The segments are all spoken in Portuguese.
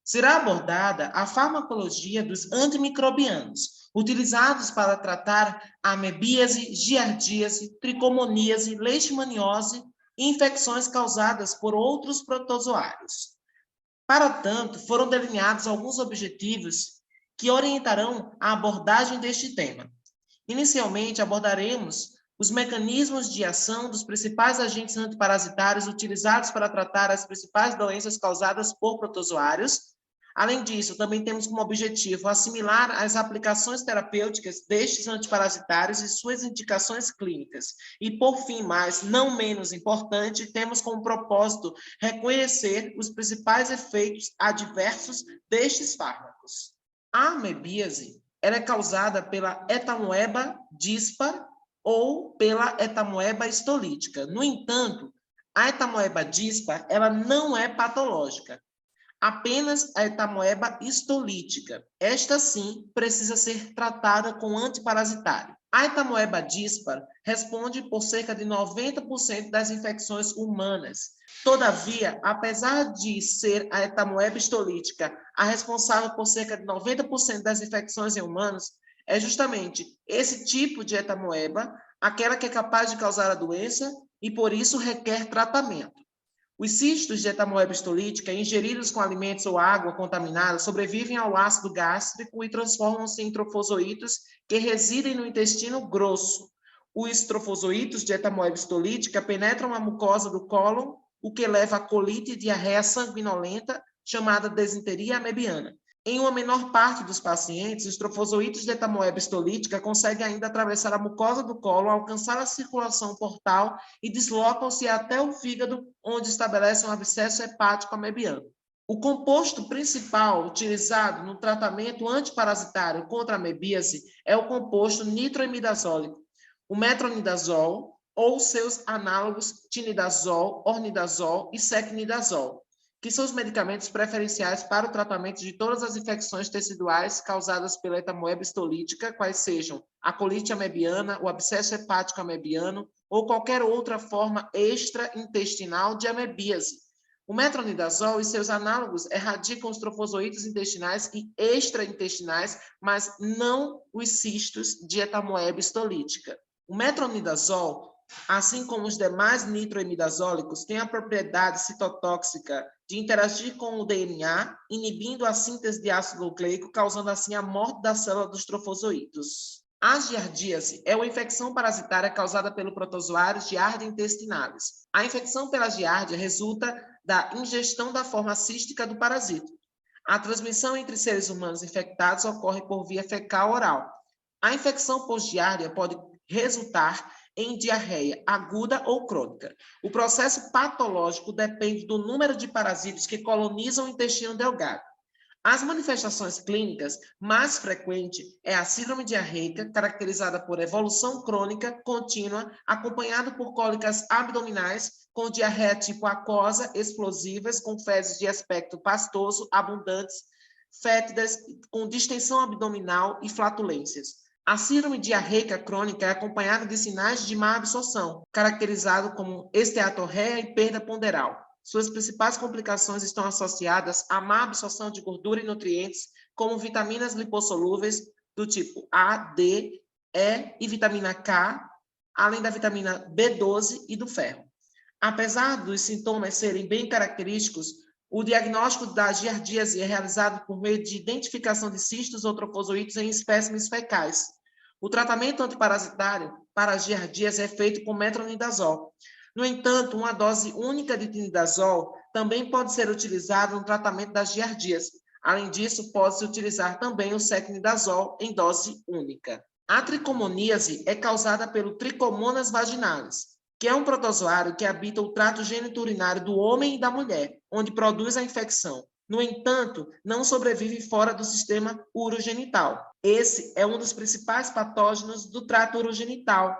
Será abordada a farmacologia dos antimicrobianos, utilizados para tratar a amebíase, giardíase, tricomoníase, leishmaniose e infecções causadas por outros protozoários. Para tanto, foram delineados alguns objetivos que orientarão a abordagem deste tema. Inicialmente, abordaremos os mecanismos de ação dos principais agentes antiparasitários utilizados para tratar as principais doenças causadas por protozoários. Além disso, também temos como objetivo assimilar as aplicações terapêuticas destes antiparasitários e suas indicações clínicas. E, por fim, mas não menos importante, temos como propósito reconhecer os principais efeitos adversos destes fármacos. A amebíase ela é causada pela Etamoeba dispar ou pela Etamoeba histolítica. No entanto, a Etamoeba dispar ela não é patológica, apenas a Etamoeba histolítica. Esta, sim, precisa ser tratada com antiparasitário. A Etamoeba dispar responde por cerca de 90% das infecções humanas. Todavia, apesar de ser a Etamoeba histolítica a responsável por cerca de 90% das infecções em humanos, é justamente esse tipo de Etamoeba aquela que é capaz de causar a doença e, por isso, requer tratamento. Os cistos de Etamoeba histolítica, ingeridos com alimentos ou água contaminada, sobrevivem ao ácido gástrico e transformam-se em trofozoítos que residem no intestino grosso. Os trofozoítos de Etamoeba histolítica penetram a mucosa do cólon, o que leva a colite e diarreia sanguinolenta, chamada desinteria amebiana. Em uma menor parte dos pacientes, os trofozoítos de Etamoeba histolítica conseguem ainda atravessar a mucosa do cólon, alcançar a circulação portal e deslocam-se até o fígado, onde estabelecem um abscesso hepático amebiano. O composto principal utilizado no tratamento antiparasitário contra a amebíase é o composto nitroimidazólico, o metronidazol ou seus análogos tinidazol, ornidazol e secnidazol, que são os medicamentos preferenciais para o tratamento de todas as infecções teciduais causadas pela Etamoeba histolítica, quais sejam a colite amebiana, o abscesso hepático amebiano ou qualquer outra forma extraintestinal de amebíase. O metronidazol e seus análogos erradicam os trofozoítos intestinais e extraintestinais, mas não os cistos de Etamoeba histolítica. O metronidazol, assim como os demais nitroimidazólicos, tem a propriedade citotóxica de interagir com o DNA, inibindo a síntese de ácido nucleico, causando assim a morte da célula dos trofozoítos. A giardíase é uma infecção parasitária causada pelo protozoário Giardia intestinalis. A infecção pela giardia resulta da ingestão da forma cística do parasito. A transmissão entre seres humanos infectados ocorre por via fecal-oral. A infecção por giardia pode resultar em diarreia aguda ou crônica. O processo patológico depende do número de parasitos que colonizam o intestino delgado. As manifestações clínicas mais frequentes é a síndrome diarreica, caracterizada por evolução crônica contínua, acompanhada por cólicas abdominais, com diarreia tipo aquosa, explosivas, com fezes de aspecto pastoso, abundantes, fétidas, com distensão abdominal e flatulências. A síndrome diarreica crônica é acompanhada de sinais de má absorção, caracterizado como esteatorreia e perda ponderal. Suas principais complicações estão associadas à má absorção de gordura e nutrientes, como vitaminas lipossolúveis do tipo A, D, E e vitamina K, além da vitamina B12 e do ferro. Apesar dos sintomas serem bem característicos, o diagnóstico da giardíase é realizado por meio de identificação de cistos ou trofozoítos em espécimes fecais. O tratamento antiparasitário para a giardíase é feito com metronidazol. No entanto, uma dose única de tinidazol também pode ser utilizada no tratamento das giardíase. Além disso, pode-se utilizar também o secnidazol em dose única. A tricomoníase é causada pelo Trichomonas vaginalis, que é um protozoário que habita o trato geniturinário do homem e da mulher, onde produz a infecção. No entanto, não sobrevive fora do sistema urogenital. Esse é um dos principais patógenos do trato urogenital,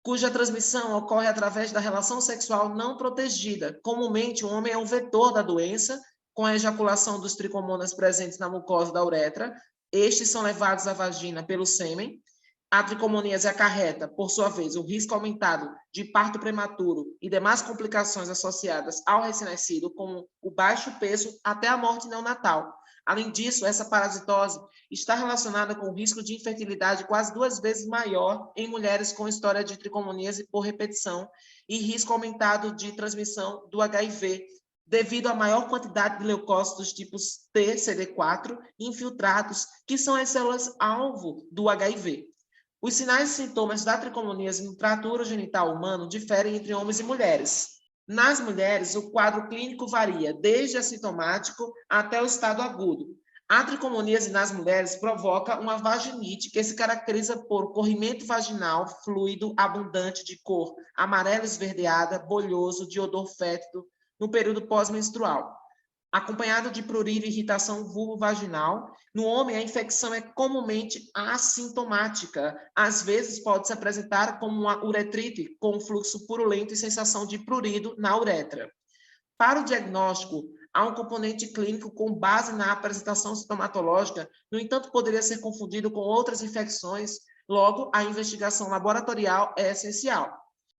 cuja transmissão ocorre através da relação sexual não protegida. Comumente, o homem é o vetor da doença, com a ejaculação dos tricomonas presentes na mucosa da uretra. Estes são levados à vagina pelo sêmen, A tricomoníase acarreta, por sua vez, o risco aumentado de parto prematuro e demais complicações associadas ao recém-nascido, como o baixo peso até a morte neonatal. Além disso, essa parasitose está relacionada com o risco de infertilidade quase 2 vezes maior em mulheres com história de tricomoníase por repetição e risco aumentado de transmissão do HIV, devido à maior quantidade de leucócitos tipos T, CD4 infiltrados, que são as células-alvo do HIV. Os sinais e sintomas da tricomoníase no trato urogenital humano diferem entre homens e mulheres. Nas mulheres, o quadro clínico varia desde assintomático até o estado agudo. A tricomoníase nas mulheres provoca uma vaginite que se caracteriza por corrimento vaginal fluido abundante de cor amarela esverdeada, bolhoso, de odor fétido no período pós-menstrual, acompanhado de prurido e irritação vulvovaginal. No homem, a infecção é comumente assintomática. Às vezes, pode se apresentar como uma uretrite, com fluxo purulento e sensação de prurido na uretra. Para o diagnóstico, há um componente clínico com base na apresentação sintomatológica, no entanto, poderia ser confundido com outras infecções, logo, a investigação laboratorial é essencial.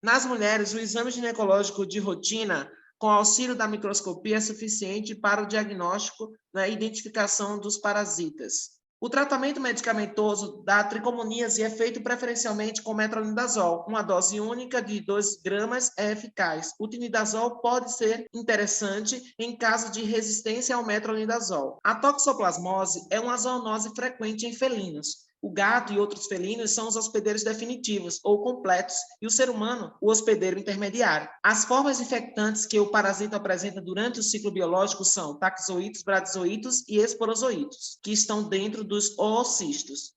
Nas mulheres, o exame ginecológico de rotina, com auxílio da microscopia, é suficiente para o diagnóstico e identificação dos parasitas. O tratamento medicamentoso da tricomoníase é feito preferencialmente com metronidazol. Uma dose única de 2 gramas é eficaz. O tinidazol pode ser interessante em caso de resistência ao metronidazol. A toxoplasmose é uma zoonose frequente em felinos. O gato e outros felinos são os hospedeiros definitivos ou completos e o ser humano, o hospedeiro intermediário. As formas infectantes que o parasita apresenta durante o ciclo biológico são taxoítos, bradizoítos e esporozoítos, que estão dentro dos oocistos.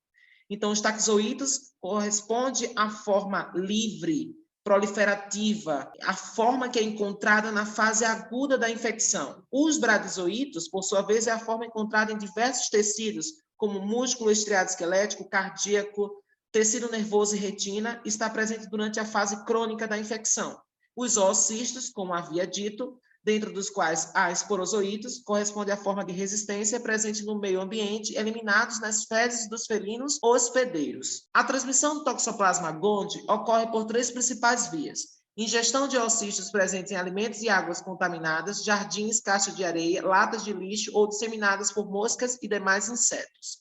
Então, os taxoítos correspondem à forma livre, proliferativa, a forma que é encontrada na fase aguda da infecção. Os bradizoítos, por sua vez, é a forma encontrada em diversos tecidos, como músculo estriado esquelético, cardíaco, tecido nervoso e retina, está presente durante a fase crônica da infecção. Os oocistos, como havia dito, dentro dos quais há esporozoítos, corresponde à forma de resistência presente no meio ambiente, eliminados nas fezes dos felinos hospedeiros. A transmissão do Toxoplasma gondii ocorre por 3 principais vias: ingestão de oocistos presentes em alimentos e águas contaminadas, jardins, caixa de areia, latas de lixo ou disseminadas por moscas e demais insetos.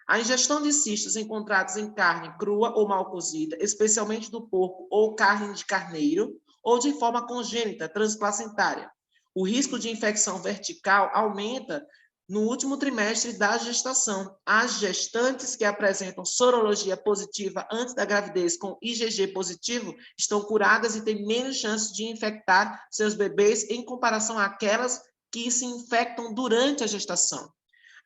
A ingestão de cistos encontrados em carne crua ou mal cozida, especialmente do porco ou carne de carneiro, ou de forma congênita, transplacentária. O risco de infecção vertical aumenta no último trimestre da gestação. As gestantes que apresentam sorologia positiva antes da gravidez com IgG positivo estão curadas e têm menos chance de infectar seus bebês em comparação àquelas que se infectam durante a gestação.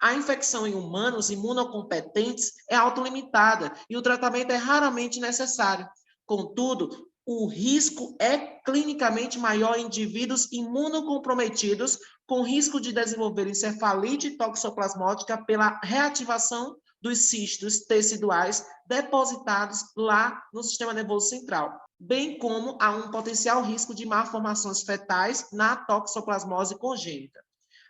A infecção em humanos imunocompetentes é autolimitada e o tratamento é raramente necessário. Contudo, o risco é clinicamente maior em indivíduos imunocomprometidos, com risco de desenvolver encefalite toxoplasmótica pela reativação dos cistos teciduais depositados lá no sistema nervoso central, bem como há um potencial risco de malformações fetais na toxoplasmose congênita.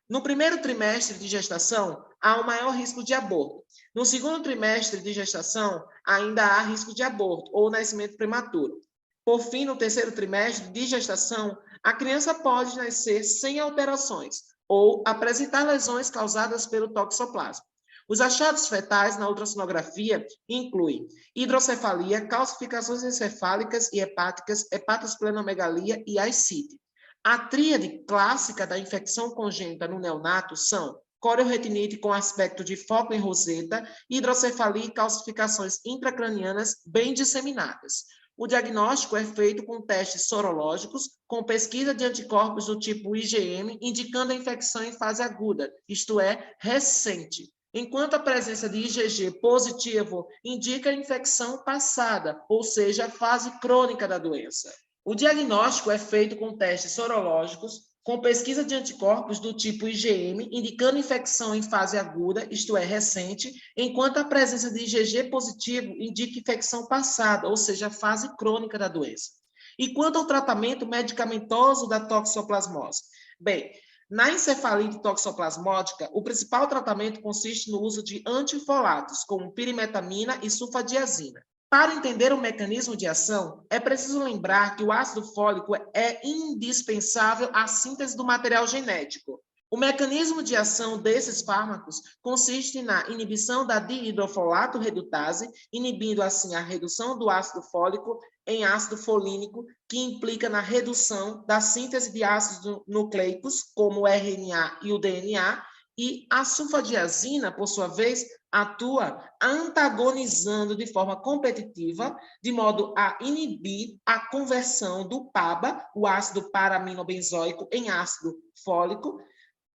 No primeiro trimestre de gestação, há um maior risco de aborto. No segundo trimestre de gestação, ainda há risco de aborto ou nascimento prematuro. Por fim, no terceiro trimestre de gestação, a criança pode nascer sem alterações ou apresentar lesões causadas pelo toxoplasma. Os achados fetais na ultrassonografia incluem hidrocefalia, calcificações encefálicas e hepáticas, hepatosplenomegalia e ascite. A tríade clássica da infecção congênita no neonato são corioretinite com aspecto de foco em roseta, hidrocefalia e calcificações intracranianas bem disseminadas. O diagnóstico é feito com testes sorológicos, com pesquisa de anticorpos do tipo IgM, indicando a infecção em fase aguda, isto é, recente, enquanto a presença de IgG positivo indica a infecção passada, ou seja, a fase crônica da doença. O diagnóstico é feito com testes sorológicos, com pesquisa de anticorpos do tipo IgM, indicando infecção em fase aguda, isto é, recente, enquanto a presença de IgG positivo indica infecção passada, ou seja, a fase crônica da doença. E quanto ao tratamento medicamentoso da toxoplasmose? Bem, na encefalite toxoplasmótica, o principal tratamento consiste no uso de antifolatos, como pirimetamina e sulfadiazina. Para entender o mecanismo de ação, é preciso lembrar que o ácido fólico é indispensável à síntese do material genético. O mecanismo de ação desses fármacos consiste na inibição da dihidrofolato redutase, inibindo assim a redução do ácido fólico em ácido folínico, que implica na redução da síntese de ácidos nucleicos, como o RNA e o DNA, e a sulfadiazina, por sua vez, atua antagonizando de forma competitiva, de modo a inibir a conversão do PABA, o ácido para-aminobenzoico, em ácido fólico,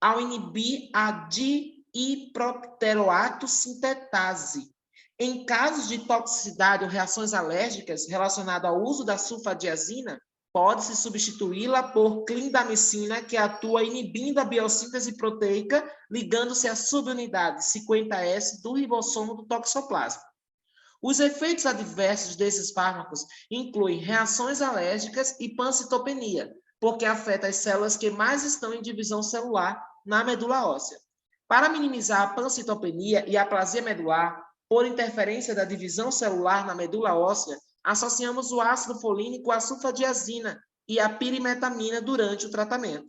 ao inibir a dihipropteroato sintetase. Em casos de toxicidade ou reações alérgicas relacionadas ao uso da sulfadiazina, pode-se substituí-la por clindamicina, que atua inibindo a biossíntese proteica, ligando-se à subunidade 50S do ribossomo do toxoplasma. Os efeitos adversos desses fármacos incluem reações alérgicas e pancitopenia, porque afeta as células que mais estão em divisão celular na medula óssea. Para minimizar a pancitopenia e a aplasia medular, por interferência da divisão celular na medula óssea, associamos o ácido folínico à sulfadiazina e à pirimetamina durante o tratamento.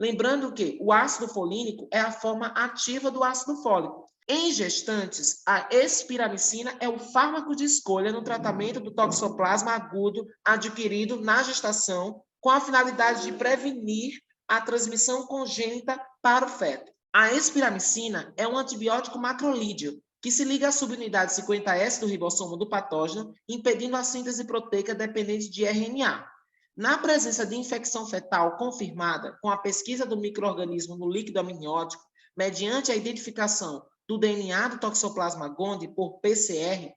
Lembrando que o ácido folínico é a forma ativa do ácido fólico. Em gestantes, a espiramicina é o fármaco de escolha no tratamento do toxoplasma agudo adquirido na gestação, com a finalidade de prevenir a transmissão congênita para o feto. A espiramicina é um antibiótico macrolídeo, que se liga à subunidade 50S do ribossomo do patógeno, impedindo a síntese proteica dependente de RNA. Na presença de infecção fetal confirmada, com a pesquisa do micro-organismo no líquido amniótico, mediante a identificação do DNA do Toxoplasma gondii por PCR,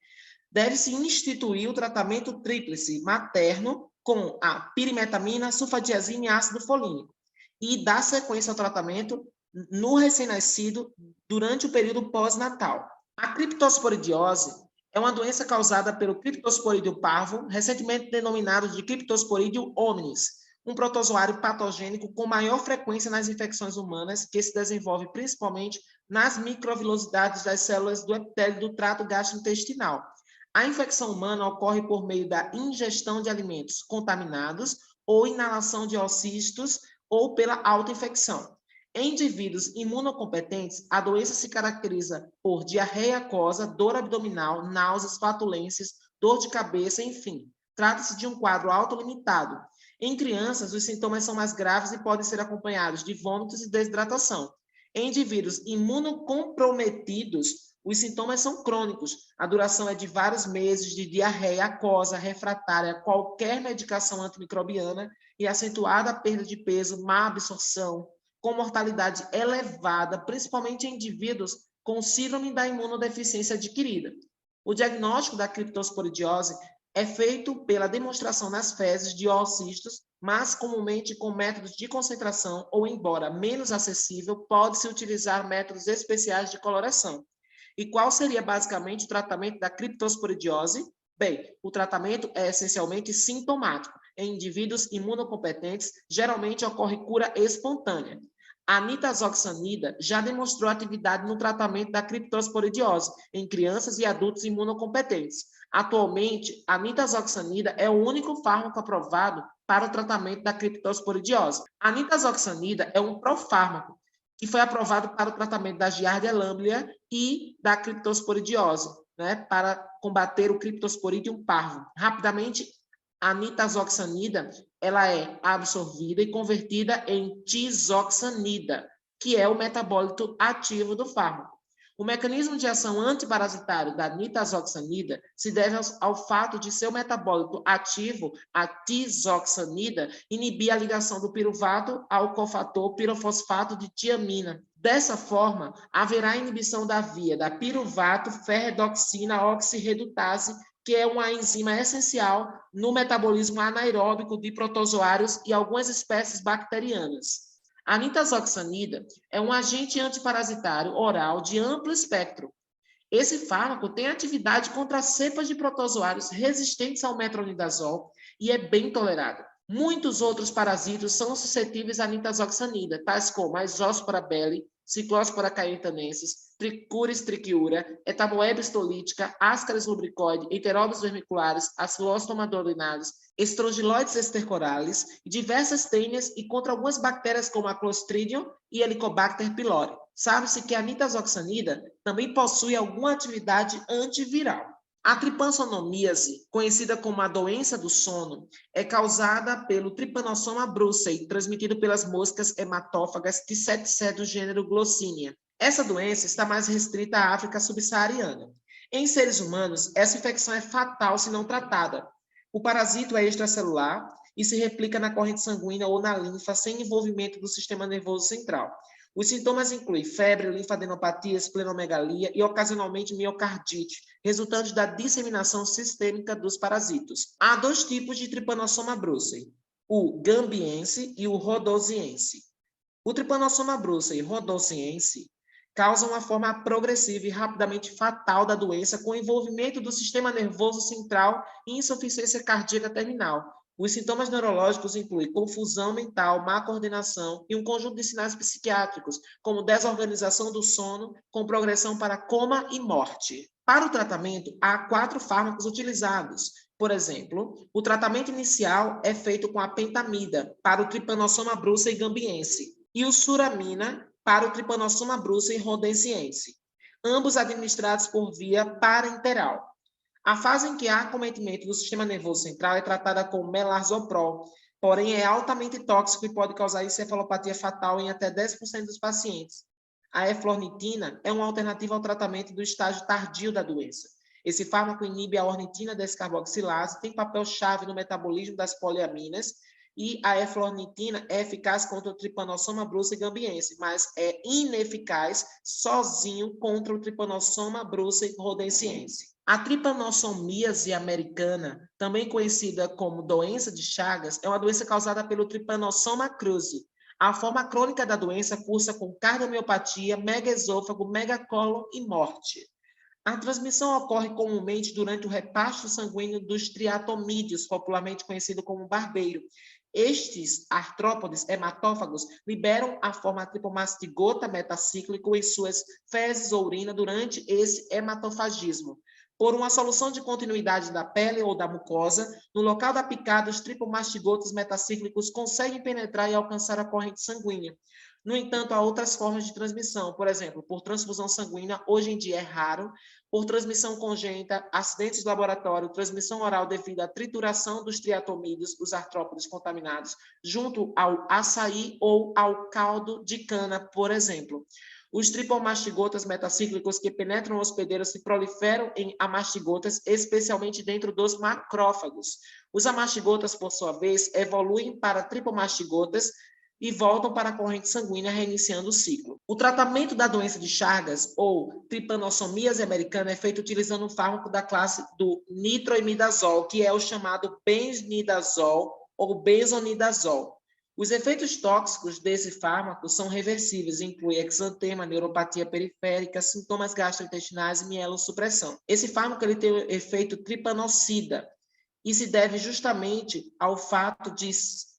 deve-se instituir o tratamento tríplice materno com a pirimetamina, sulfadiazina e ácido folínico, e dar sequência ao tratamento no recém-nascido durante o período pós-natal. A criptosporidiose é uma doença causada pelo Cryptosporidium parvo, recentemente denominado de Cryptosporidium hominis, um protozoário patogênico com maior frequência nas infecções humanas, que se desenvolve principalmente nas microvilosidades das células do epitélio do trato gastrointestinal. A infecção humana ocorre por meio da ingestão de alimentos contaminados ou inalação de oocitos ou pela autoinfecção. Em indivíduos imunocompetentes, a doença se caracteriza por diarreia aquosa, dor abdominal, náuseas, flatulências, dor de cabeça, enfim. Trata-se de um quadro autolimitado. Em crianças, os sintomas são mais graves e podem ser acompanhados de vômitos e desidratação. Em indivíduos imunocomprometidos, os sintomas são crônicos. A duração é de vários meses de diarreia aquosa, refratária a qualquer medicação antimicrobiana e acentuada a perda de peso, má absorção, com mortalidade elevada, principalmente em indivíduos com síndrome da imunodeficiência adquirida. O diagnóstico da criptosporidiose é feito pela demonstração nas fezes de oocistos, mas comumente com métodos de concentração ou, embora menos acessível, pode-se utilizar métodos especiais de coloração. E qual seria basicamente o tratamento da criptosporidiose? Bem, o tratamento é essencialmente sintomático. Em indivíduos imunocompetentes, geralmente ocorre cura espontânea. A nitazoxanida já demonstrou atividade no tratamento da criptosporidiose em crianças e adultos imunocompetentes. Atualmente, a nitazoxanida é o único fármaco aprovado para o tratamento da criptosporidiose. A nitazoxanida é um profármaco que foi aprovado para o tratamento da Giardia lamblia e da criptosporidiose, para combater o Cryptosporidium parvo. Rapidamente, a nitazoxanida ela é absorvida e convertida em tizoxanida, que é o metabólito ativo do fármaco. O mecanismo de ação antiparasitário da nitazoxanida se deve ao fato de seu metabólito ativo, a tizoxanida, inibir a ligação do piruvato ao cofator pirofosfato de tiamina. Dessa forma, haverá inibição da via da piruvato ferredoxina oxirredutase, que é uma enzima essencial no metabolismo anaeróbico de protozoários e algumas espécies bacterianas. A nitazoxanida é um agente antiparasitário oral de amplo espectro. Esse fármaco tem atividade contra cepas de protozoários resistentes ao metronidazol e é bem tolerado. Muitos outros parasitos são suscetíveis à nitazoxanida, tais como a Zoospora belli, Cyclospora cayetanensis, Trichuris trichiura, Etamoeba histolítica, Ascaris lubricoide, Enterobius vermicularis, Acinilostoma duodenalis, Strongyloides estercoralis, e diversas tênias e contra algumas bactérias como a Clostridium e Helicobacter pylori. Sabe-se que a nitazoxanida também possui alguma atividade antiviral. A trypanosomiase, conhecida como a doença do sono, é causada pelo Trypanosoma brucei, transmitido pelas moscas hematófagas T7C do gênero Glossinia. Essa doença está mais restrita à África subsaariana. Em seres humanos, essa infecção é fatal se não tratada. O parasito é extracelular e se replica na corrente sanguínea ou na linfa sem envolvimento do sistema nervoso central. Os sintomas incluem febre, linfadenopatia, esplenomegalia e, ocasionalmente, miocardite, resultantes da disseminação sistêmica dos parasitos. Há dois tipos de Trypanosoma brucei, o gambiense e o rhodosiense. O Trypanosoma brucei rhodosiense causa uma forma progressiva e rapidamente fatal da doença com envolvimento do sistema nervoso central e insuficiência cardíaca terminal. Os sintomas neurológicos incluem confusão mental, má coordenação e um conjunto de sinais psiquiátricos, como desorganização do sono, com progressão para coma e morte. Para o tratamento, há 4 fármacos utilizados. Por exemplo, o tratamento inicial é feito com a pentamida, para o Trypanosoma brucei gambiense, e o suramina, para o Trypanosoma brucei rhodesiense, ambos administrados por via parenteral. A fase em que há acometimento do sistema nervoso central é tratada com melarsoprol, porém é altamente tóxico e pode causar encefalopatia fatal em até 10% dos pacientes. A eflornitina é uma alternativa ao tratamento do estágio tardio da doença. Esse fármaco inibe a ornitina descarboxilase, tem papel-chave no metabolismo das poliaminas, e a eflornitina é eficaz contra o Trypanosoma brucei gambiense, mas é ineficaz sozinho contra o Trypanosoma brucei rhodesiense. A trypanosomiase americana, também conhecida como doença de Chagas, é uma doença causada pelo Trypanosoma cruzi. A forma crônica da doença cursa com cardiomiopatia, megaesôfago, megacólon e morte. A transmissão ocorre comumente durante o repasto sanguíneo dos triatomídeos, popularmente conhecido como barbeiro. Estes artrópodes hematófagos liberam a forma tripomastigota metacíclico em suas fezes ou urina durante esse hematofagismo. Por uma solução de continuidade da pele ou da mucosa, no local da picada, os tripomastigotos metacíclicos conseguem penetrar e alcançar a corrente sanguínea. No entanto, há outras formas de transmissão, por exemplo, por transfusão sanguínea, hoje em dia é raro, por transmissão congênita, acidentes de laboratório, transmissão oral devido à trituração dos triatomídeos, os artrópodes contaminados, junto ao açaí ou ao caldo de cana, por exemplo. Os tripomastigotas metacíclicos que penetram o hospedeiro se proliferam em amastigotas, especialmente dentro dos macrófagos. Os amastigotas, por sua vez, evoluem para tripomastigotas e voltam para a corrente sanguínea, reiniciando o ciclo. O tratamento da doença de Chagas, ou trypanosomiase americana, é feito utilizando um fármaco da classe do nitroimidazol, que é o chamado benznidazol ou benzonidazol. Os efeitos tóxicos desse fármaco são reversíveis, incluem exantema, neuropatia periférica, sintomas gastrointestinais e mielossupressão. Esse fármaco ele tem o efeito tripanocida e se deve justamente ao fato de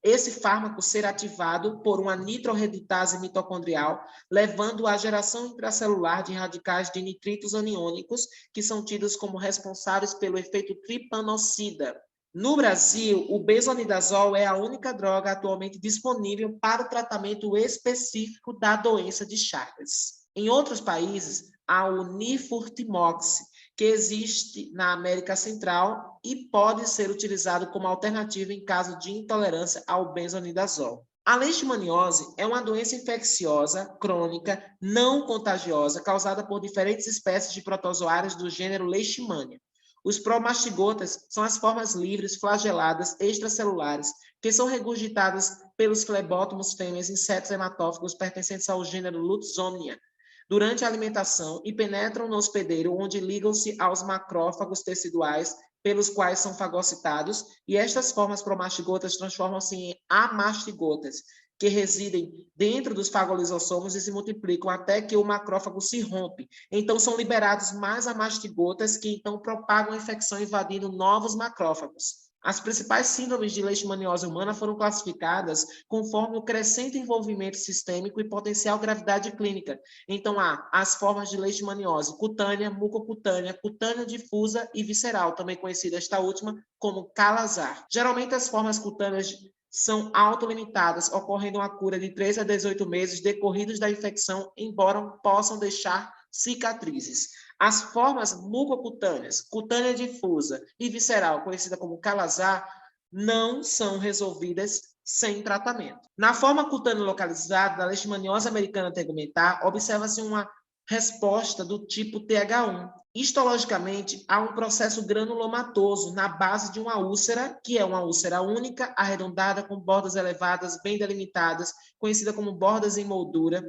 esse fármaco ser ativado por uma nitroredutase mitocondrial, levando à geração intracelular de radicais de nitritos aniônicos, que são tidos como responsáveis pelo efeito tripanocida. No Brasil, o benzonidazol é a única droga atualmente disponível para o tratamento específico da doença de Chagas. Em outros países, há o nifurtimox, que existe na América Central e pode ser utilizado como alternativa em caso de intolerância ao benzonidazol. A leishmaniose é uma doença infecciosa, crônica, não contagiosa, causada por diferentes espécies de protozoários do gênero Leishmania. Os promastigotas são as formas livres, flageladas, extracelulares, que são regurgitadas pelos flebótomos fêmeas, insetos hematófagos pertencentes ao gênero Lutzomnia, durante a alimentação e penetram no hospedeiro, onde ligam-se aos macrófagos teciduais, pelos quais são fagocitados, e estas formas promastigotas transformam-se em amastigotas, que residem dentro dos fagolisossomos e se multiplicam até que o macrófago se rompe. Então, são liberados mais amastigotas que então propagam a infecção invadindo novos macrófagos. As principais síndromes de leishmaniose humana foram classificadas conforme o crescente envolvimento sistêmico e potencial gravidade clínica. Então, há as formas de leishmaniose cutânea, mucocutânea, cutânea difusa e visceral, também conhecida esta última como Kala-Azar. Geralmente, as formas cutâneas são autolimitadas, ocorrendo a cura de 3 a 18 meses decorridos da infecção, embora possam deixar cicatrizes. As formas mucocutâneas, cutânea difusa e visceral, conhecida como Kala-Azar, não são resolvidas sem tratamento. Na forma cutânea localizada da leishmaniose americana tegumentar, observa-se uma resposta do tipo TH1. Histologicamente, há um processo granulomatoso na base de uma úlcera, que é uma úlcera única, arredondada, com bordas elevadas, bem delimitadas, conhecida como bordas em moldura,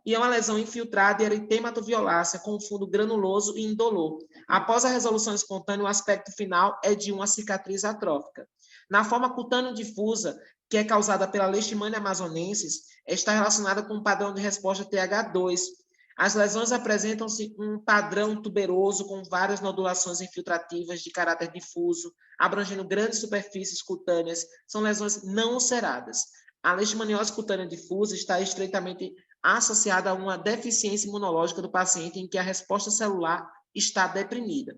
e é uma lesão infiltrada e eritematoviolacea com fundo granuloso e indolor. Após a resolução espontânea, o aspecto final é de uma cicatriz atrófica. Na forma cutânea difusa, que é causada pela Leishmania amazonensis, está relacionada com um padrão de resposta TH2. As lesões apresentam-se um padrão tuberoso com várias nodulações infiltrativas de caráter difuso, abrangendo grandes superfícies cutâneas. São lesões não ulceradas. A leishmaniose cutânea difusa está estreitamente associada a uma deficiência imunológica do paciente em que a resposta celular está deprimida.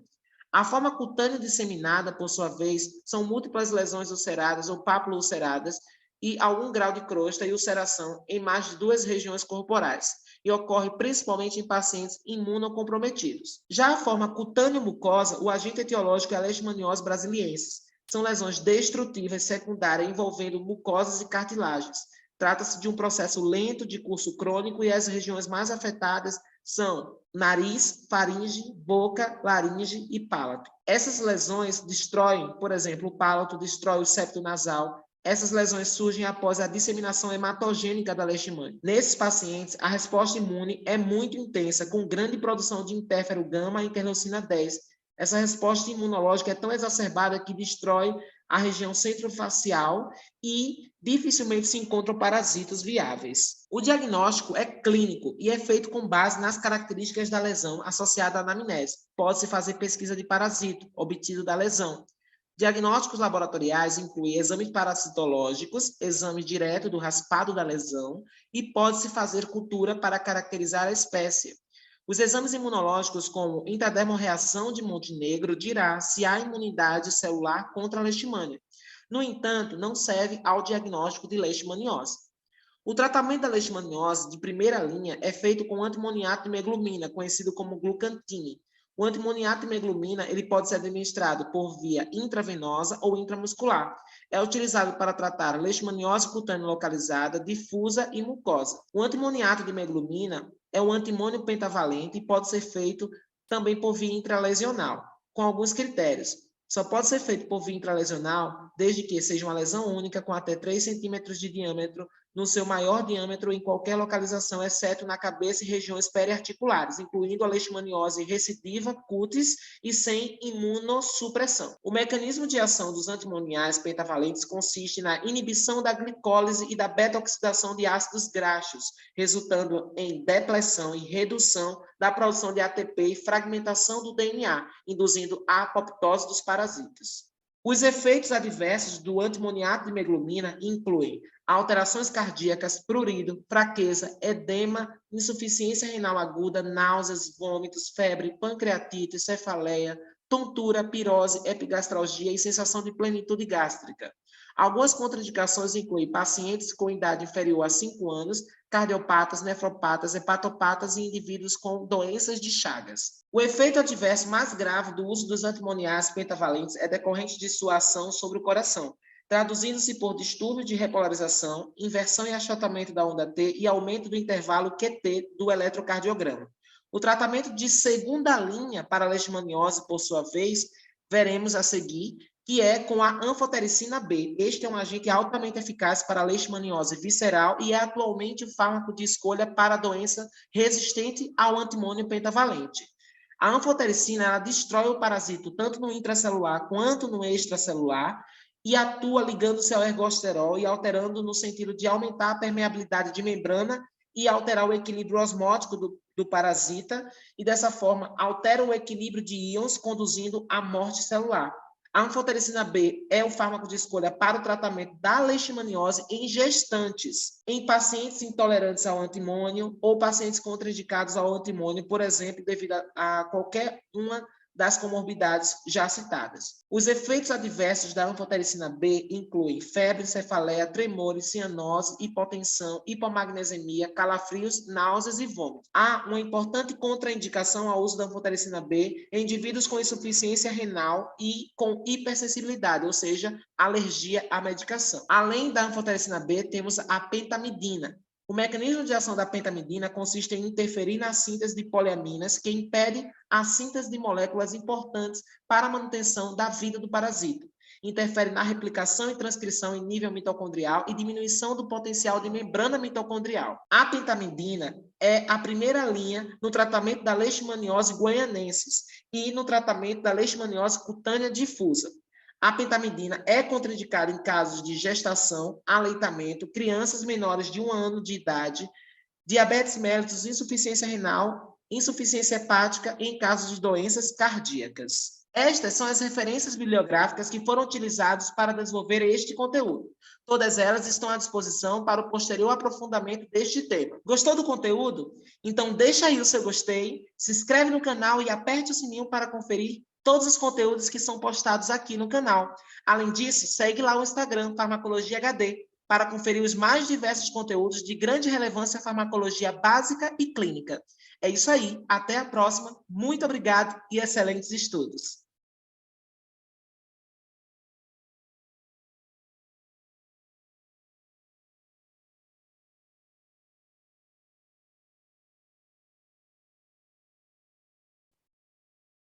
A forma cutânea disseminada, por sua vez, são múltiplas lesões ulceradas ou papulo-ulceradas e algum grau de crosta e ulceração em mais de 2 regiões corporais, e ocorre principalmente em pacientes imunocomprometidos. Já a forma cutânea mucosa, o agente etiológico é a leishmaniose brasiliensis. São lesões destrutivas secundárias envolvendo mucosas e cartilagens. Trata-se de um processo lento de curso crônico e as regiões mais afetadas são nariz, faringe, boca, laringe e palato. Essas lesões destroem, por exemplo, o palato destrói o septo nasal. Essas lesões surgem após a disseminação hematogênica da leishmania. Nesses pacientes, a resposta imune é muito intensa, com grande produção de interferon gama e interleucina 10. Essa resposta imunológica é tão exacerbada que destrói a região centrofacial e dificilmente se encontram parasitas viáveis. O diagnóstico é clínico e é feito com base nas características da lesão associada à anamnese. Pode-se fazer pesquisa de parasito obtido da lesão. Diagnósticos laboratoriais incluem exames parasitológicos, exame direto do raspado da lesão e pode-se fazer cultura para caracterizar a espécie. Os exames imunológicos, como intradermorreação de Montenegro, dirá se há imunidade celular contra a leishmania. No entanto, não serve ao diagnóstico de leishmaniose. O tratamento da leishmaniose de primeira linha é feito com antimoniato de meglumina, conhecido como glucantine. O antimoniato de meglumina ele pode ser administrado por via intravenosa ou intramuscular. É utilizado para tratar leishmaniose cutânea localizada, difusa e mucosa. O antimoniato de meglumina é um antimônio pentavalente e pode ser feito também por via intralesional, com alguns critérios. Só pode ser feito por via intralesional desde que seja uma lesão única com até 3 centímetros de diâmetro no seu maior diâmetro em qualquer localização, exceto na cabeça e regiões periarticulares, incluindo a leishmaniose recidiva, cutis e sem imunossupressão. O mecanismo de ação dos antimoniais pentavalentes consiste na inibição da glicólise e da beta-oxidação de ácidos graxos, resultando em depressão e redução da produção de ATP e fragmentação do DNA, induzindo a apoptose dos parasitas. Os efeitos adversos do antimoniato de meglumina incluem alterações cardíacas, prurido, fraqueza, edema, insuficiência renal aguda, náuseas, vômitos, febre, pancreatite, cefaleia, tontura, pirose, epigastralgia e sensação de plenitude gástrica. Algumas contraindicações incluem pacientes com idade inferior a 5 anos, cardiopatas, nefropatas, hepatopatas e indivíduos com doenças de Chagas. O efeito adverso mais grave do uso dos antimoniais pentavalentes é decorrente de sua ação sobre o coração, traduzindo-se por distúrbio de repolarização, inversão e achatamento da onda T e aumento do intervalo QT do eletrocardiograma. O tratamento de segunda linha para a leishmaniose, por sua vez, veremos a seguir, que é com a anfotericina B. Este é um agente altamente eficaz para a leishmaniose visceral e é atualmente o fármaco de escolha para a doença resistente ao antimônio pentavalente. A anfotericina ela destrói o parasito tanto no intracelular quanto no extracelular e atua ligando-se ao ergosterol e alterando no sentido de aumentar a permeabilidade de membrana e alterar o equilíbrio osmótico do parasita e, dessa forma, altera o equilíbrio de íons, conduzindo à morte celular. A anfotericina B é o fármaco de escolha para o tratamento da leishmaniose em gestantes, em pacientes intolerantes ao antimônio ou pacientes contraindicados ao antimônio, por exemplo, devido a qualquer uma das comorbidades já citadas. Os efeitos adversos da anfotericina B incluem febre, cefaleia, tremores, cianose, hipotensão, hipomagnesemia, calafrios, náuseas e vômitos. Há uma importante contraindicação ao uso da anfotericina B em indivíduos com insuficiência renal e com hipersensibilidade, ou seja, alergia à medicação. Além da anfotericina B, temos a pentamidina. O mecanismo de ação da pentamidina consiste em interferir na síntese de poliaminas, que impede a síntese de moléculas importantes para a manutenção da vida do parasita. Interfere na replicação e transcrição em nível mitocondrial e diminuição do potencial de membrana mitocondrial. A pentamidina é a primeira linha no tratamento da leishmaniose guaianensis e no tratamento da leishmaniose cutânea difusa. A pentamidina é contraindicada em casos de gestação, aleitamento, crianças menores de 1 ano de idade, diabetes mellitus, insuficiência renal, insuficiência hepática e em casos de doenças cardíacas. Estas são as referências bibliográficas que foram utilizadas para desenvolver este conteúdo. Todas elas estão à disposição para o posterior aprofundamento deste tema. Gostou do conteúdo? Então deixa aí o seu gostei, se inscreve no canal e aperte o sininho para conferir todos os conteúdos que são postados aqui no canal. Além disso, segue lá o Instagram, Farmacologia HD, para conferir os mais diversos conteúdos de grande relevância à farmacologia básica e clínica. É isso aí, até a próxima, muito obrigado e excelentes estudos!